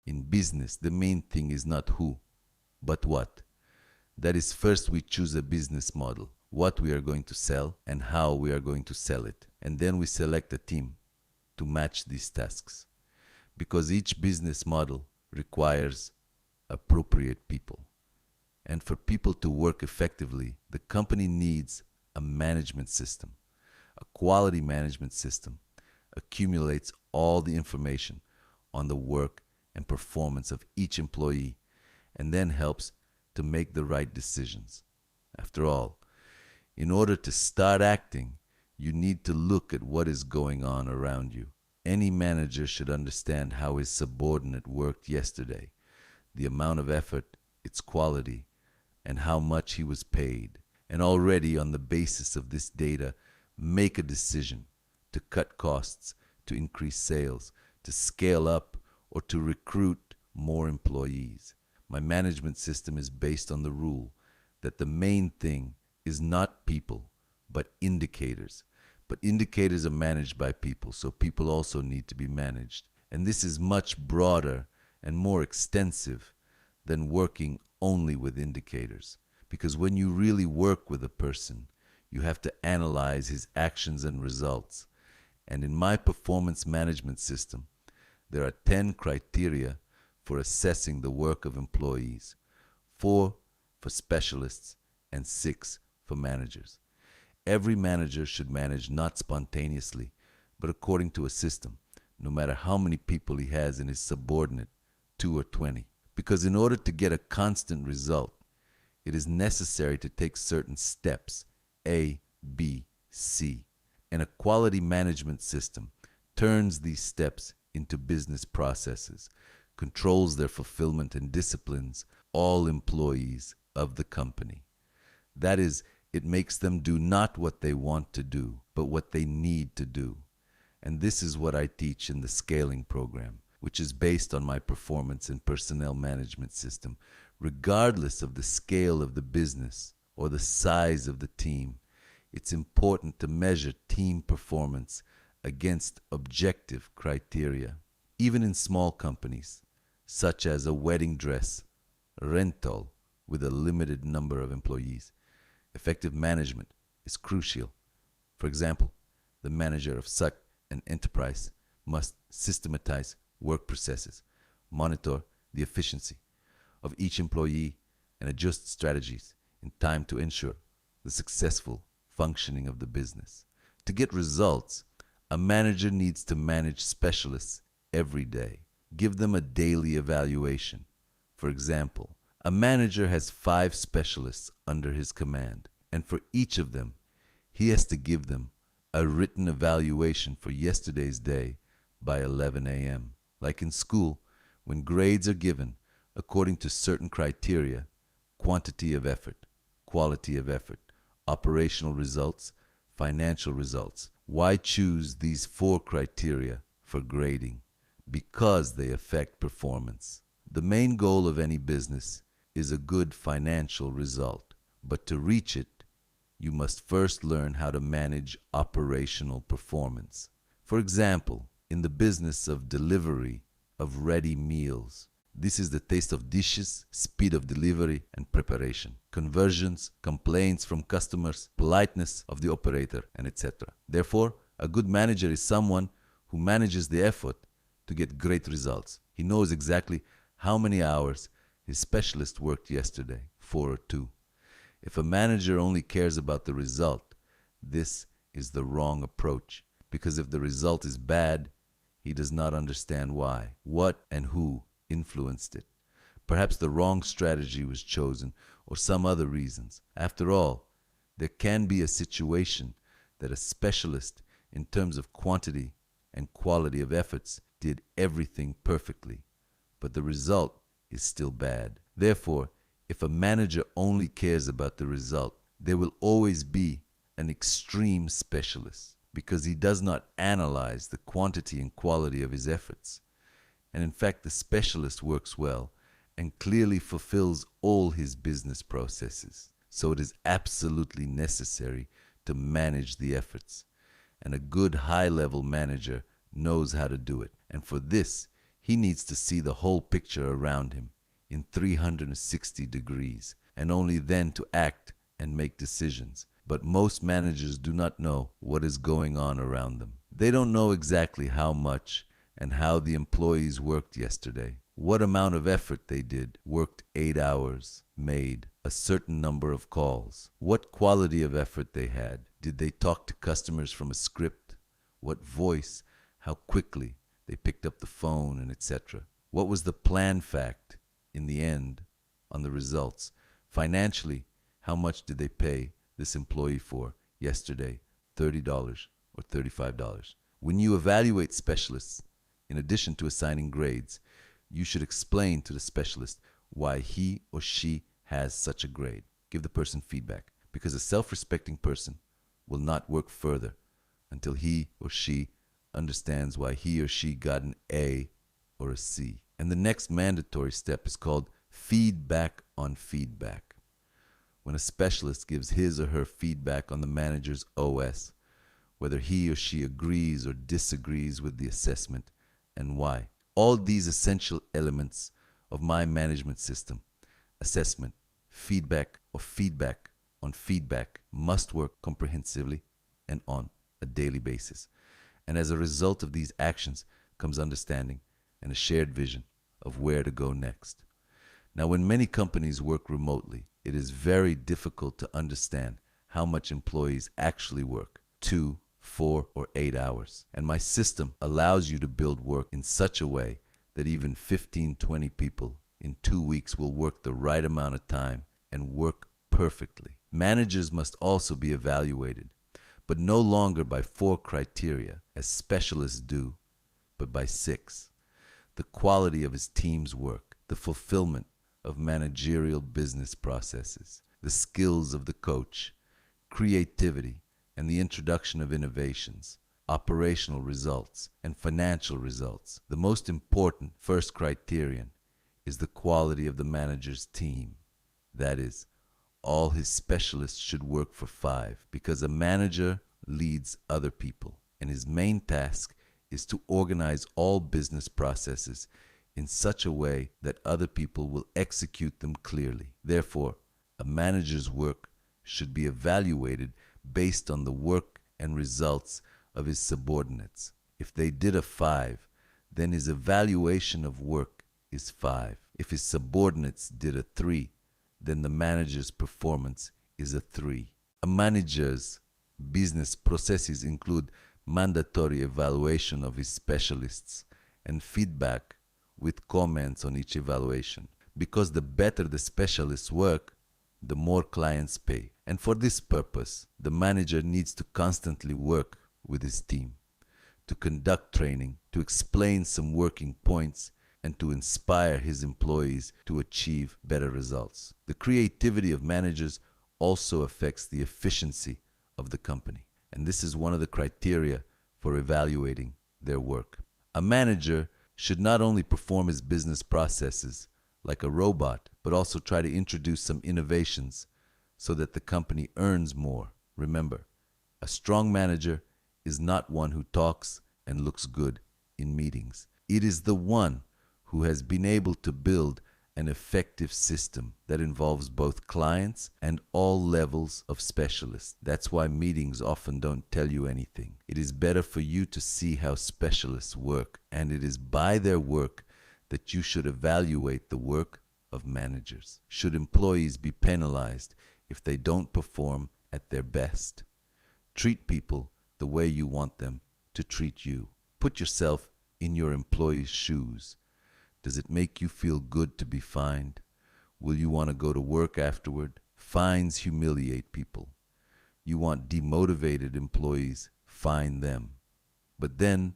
In business, the main thing is not who, but what. That is, first we choose a business model, what we are going to sell and how we are going to sell it. And then we select a team to match these tasks. Because each business model requires appropriate people. And for people to work effectively, the company needs a management system. A quality management system accumulates all the information on the work and performance of each employee and then helps to make the right decisions. After all, in order to start acting, you need to look at what is going on around you. Any manager should understand how his subordinate worked yesterday, the amount of effort, its quality, and how much he was paid, and already on the basis of this data, make a decision to cut costs, to increase sales, to scale up, or to recruit more employees. My management system is based on the rule that the main thing is not people, but indicators. But indicators are managed by people, so people also need to be managed. And this is much broader and more extensive than working only with indicators. Because when you really work with a person, you have to analyze his actions and results. And in my performance management system, there are 10 criteria for assessing the work of employees, 4 for specialists, and 6 for managers. Every manager should manage not spontaneously, but according to a system, no matter how many people he has in his subordinate, 2 or 20. Because in order to get a constant result, it is necessary to take certain steps, A, B, C. And a quality management system turns these steps into business processes, controls their fulfillment and disciplines all employees of the company. That is, it makes them do not what they want to do, but what they need to do. And this is what I teach in the scaling program, which is based on my performance and personnel management system. Regardless of the scale of the business or the size of the team, it's important to measure team performance against objective criteria. Even in small companies, such as a wedding dress rental with a limited number of employees, effective management is crucial. For example, the manager of such an enterprise must systematize work processes, monitor the efficiency of each employee, and adjust strategies in time to ensure the successful functioning of the business. To get results, a manager needs to manage specialists every day. Give them a daily evaluation. For example, a manager has 5 specialists under his command, and for each of them, he has to give them a written evaluation for yesterday's day by 11 a.m. Like in school, when grades are given according to certain criteria: quantity of effort, quality of effort, operational results, financial results. Why choose these 4 criteria for grading? Because they affect performance. The main goal of any business is a good financial result, but to reach it, you must first learn how to manage operational performance. For example, in the business of delivery of ready meals, this is the taste of dishes, speed of delivery and preparation, conversions, complaints from customers, politeness of the operator, and etc. Therefore, a good manager is someone who manages the effort to get great results. He knows exactly how many hours his specialist worked yesterday, 4 or 2. If a manager only cares about the result, this is the wrong approach, because if the result is bad, he does not understand why, what, and who influenced it. Perhaps the wrong strategy was chosen, or some other reasons. After all, there can be a situation that a specialist, in terms of quantity and quality of efforts, did everything perfectly, but the result is still bad. Therefore, if a manager only cares about the result, there will always be an extreme specialist, because he does not analyze the quantity and quality of his efforts. And in fact, the specialist works well and clearly fulfills all his business processes. So it is absolutely necessary to manage the efforts. And a good high-level manager knows how to do it. And for this, He needs to see the whole picture around him in 360 degrees, and only then to act and make decisions. But most managers do not know what is going on around them. They don't know exactly how much and how the employees worked yesterday, what amount of effort they did, worked 8 hours, made a certain number of calls, what quality of effort they had. Did they talk to customers from a script? What voice? How quickly they picked up the phone, and etc. What was the plan fact in the end on the results? Financially, how much did they pay this employee for yesterday? $30 or $35. When you evaluate specialists, in addition to assigning grades, you should explain to the specialist why he or she has such a grade. Give the person feedback, because a self-respecting person will not work further until he or she understands why he or she got an A or a C. And the next mandatory step is called feedback on feedback. When a specialist gives his or her feedback on the manager's OS, whether he or she agrees or disagrees with the assessment, and why. All these essential elements of my management system, assessment, feedback, or feedback on feedback, must work comprehensively and on a daily basis. And as a result of these actions comes understanding and a shared vision of where to go next. Now, when many companies work remotely, it is very difficult to understand how much employees actually work, 2, 4, or 8 hours. And my system allows you to build work in such a way that even 15, 20 people in 2 weeks will work the right amount of time and work perfectly. Managers must also be evaluated, but no longer by 4 criteria, as specialists do, but by 6. The quality of his team's work, the fulfillment of managerial business processes, the skills of the coach, creativity, and the introduction of innovations, operational results, and financial results. The most important first criterion is the quality of the manager's team. That is, all his specialists should work for 5, because a manager leads other people, and his main task is to organize all business processes in such a way that other people will execute them clearly. Therefore, a manager's work should be evaluated based on the work and results of his subordinates. If they did a 5, then his evaluation of work is 5. If his subordinates did a 3, then the manager's performance is a 3. A manager's business processes include mandatory evaluation of his specialists and feedback with comments on each evaluation. Because the better the specialists work, the more clients pay. And for this purpose, the manager needs to constantly work with his team, to conduct training, to explain some working points, and to inspire his employees to achieve better results. The creativity of managers also affects the efficiency of the company, and this is one of the criteria for evaluating their work. A manager should not only perform his business processes like a robot, but also try to introduce some innovations so that the company earns more. Remember, a strong manager is not one who talks and looks good in meetings. It is the one who has been able to build an effective system that involves both clients and all levels of specialists. That's why meetings often don't tell you anything. It is better for you to see how specialists work, and it is by their work that you should evaluate the work of managers. Should employees be penalized if they don't perform at their best? Treat people the way you want them to treat you. Put yourself in your employee's shoes. Does it make you feel good to be fined? Will you want to go to work afterward? Fines humiliate people. You want demotivated employees? Fine them. But then,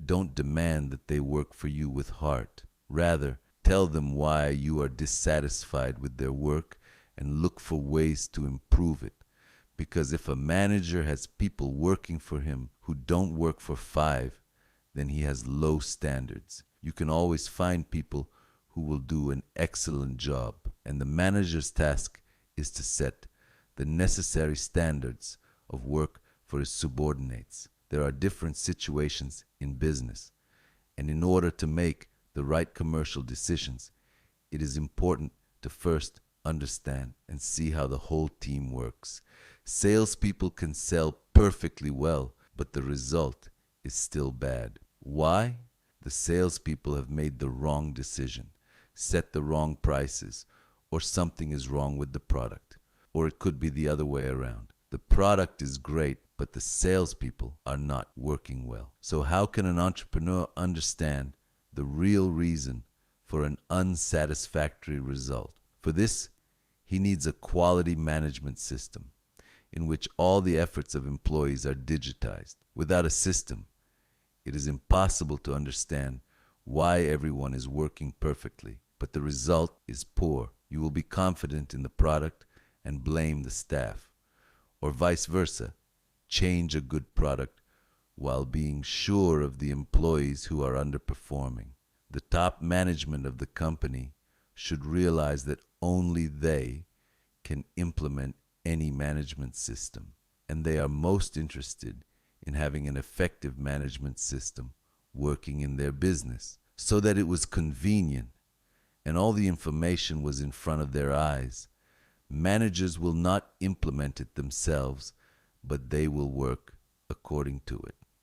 don't demand that they work for you with heart. Rather, tell them why you are dissatisfied with their work and look for ways to improve it. Because if a manager has people working for him who don't work for 5, then he has low standards. You can always find people who will do an excellent job, and the manager's task is to set the necessary standards of work for his subordinates. There are different situations in business, and in order to make the right commercial decisions, it is important to first understand and see how the whole team works. Salespeople can sell perfectly well, but the result is still bad. Why? The salespeople have made the wrong decision, set the wrong prices, or something is wrong with the product. Or it could be the other way around. The product is great, but the salespeople are not working well. So how can an entrepreneur understand the real reason for an unsatisfactory result? For this, he needs a quality management system in which all the efforts of employees are digitized. Without a system, it is impossible to understand why everyone is working perfectly, but the result is poor. You will be confident in the product and blame the staff. Or vice versa, change a good product while being sure of the employees who are underperforming. The top management of the company should realize that only they can implement any management system, and they are most interested in having an effective management system working in their business, so that it was convenient and all the information was in front of their eyes. Managers will not implement it themselves, but they will work according to it.